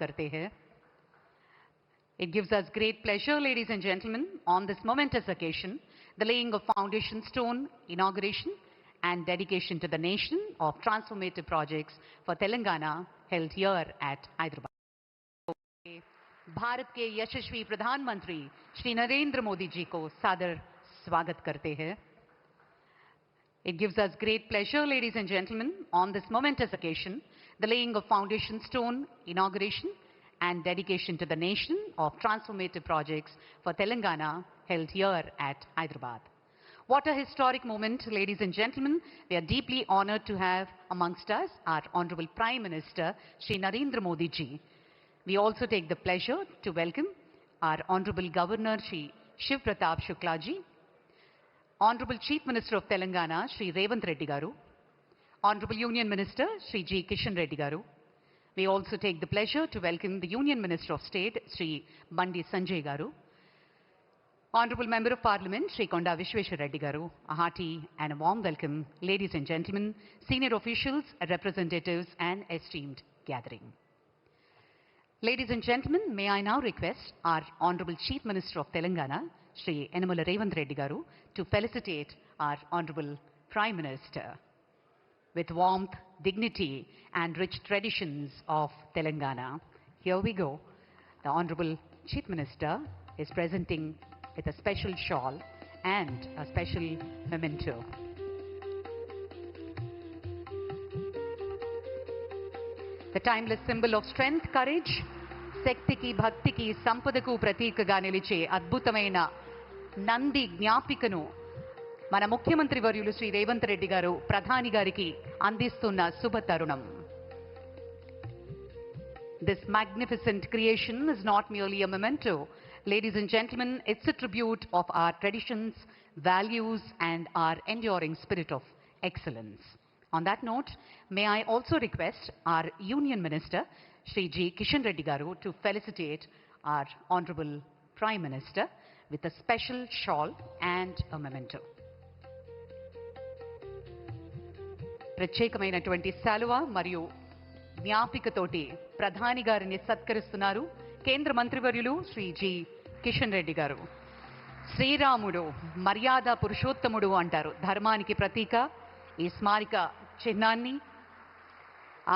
करते हैं. It gives us great pleasure, ladies and gentlemen, on this momentous occasion, the laying of foundation stone, inauguration and dedication to the nation of transformative projects for Telangana held here at Hyderabad. Bharat के यशस्वी प्रधानमंत्री श्री नरेंद्र मोदी जी को सादर स्वागत करते हैं. It gives us great pleasure, ladies and gentlemen, on this momentous occasion, the laying of foundation stone, inauguration and dedication to the nation of transformative projects for Telangana held here at Hyderabad. What a historic moment, ladies and gentlemen. We are deeply honored to have amongst us our Honorable Prime Minister, Shri Narendra Modi ji. We also take the pleasure to welcome our Honorable Governor, Shri Shiv Pratap Shukla ji, Honorable Chief Minister of Telangana, Shri Revanth Reddy Garu, Honorable Union Minister, Shri G. Kishan Reddy Garu. We also take the pleasure to welcome the Union Minister of State, Shri Bandi Sanjay Garu, Honorable Member of Parliament, Shri Konda Vishweshwar Reddy Garu. A hearty and a warm welcome, ladies and gentlemen, senior officials, representatives and esteemed gathering. Ladies and gentlemen, may I now request our Honorable Chief Minister of Telangana, Shri Yennamala Revanth Reddy Garu, to felicitate our Honorable Prime Minister with warmth, dignity and rich traditions of Telangana. Here we go. The Honorable Chief Minister is presenting with a special shawl and a special memento. The timeless symbol of strength, courage, శక్తికి భక్తికి సంపదకు ప్రతీకగా నిలిచే అద్భుతమైన నంది జ్ఞాపికను మన ముఖ్యమంత్రి వర్యులు శ్రీ రేవంత్ రెడ్డి గారు ప్రధాని గారికి అందిస్తున్న శుభ తరుణం. This magnificent creation is not merely a memento. Ladies and gentlemen, it's a tribute of our traditions, values and our enduring spirit of excellence. On that note, may I also request our Union Minister, Shri G. Kishan Reddy Garu, to felicitate our Honorable Prime Minister with a special shawl and a memento. ప్రత్యేకమైనటువంటి శాలువా మరియు జ్ఞాపికతోటి ప్రధాని గారిని సత్కరిస్తున్నారు కేంద్ర మంత్రివర్యులు Shri G Kishan Reddy గారు. శ్రీరాముడు మర్యాద పురుషోత్తముడు అంటారు. ధర్మానికి ప్రతీక ఈ స్మారక చిహ్నాన్ని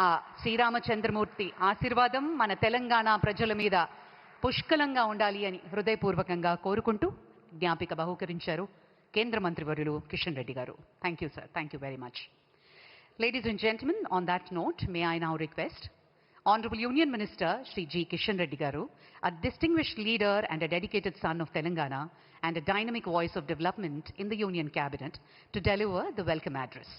ఆ శ్రీరామచంద్రమూర్తి ఆశీర్వాదం మన తెలంగాణ ప్రజల మీద పుష్కలంగా ఉండాలి అని హృదయపూర్వకంగా కోరుకుంటూ జ్ఞాపిక బహూకరించారు కేంద్ర మంత్రివర్యులు కిషన్ రెడ్డి గారు. Thank you sir. Thank you very much. Ladies and gentlemen, on that note, may I now request Honorable Union Minister Shri G. Kishan Reddy Garu, a distinguished leader and a dedicated son of Telangana and a dynamic voice of development in the Union Cabinet, to deliver the welcome address.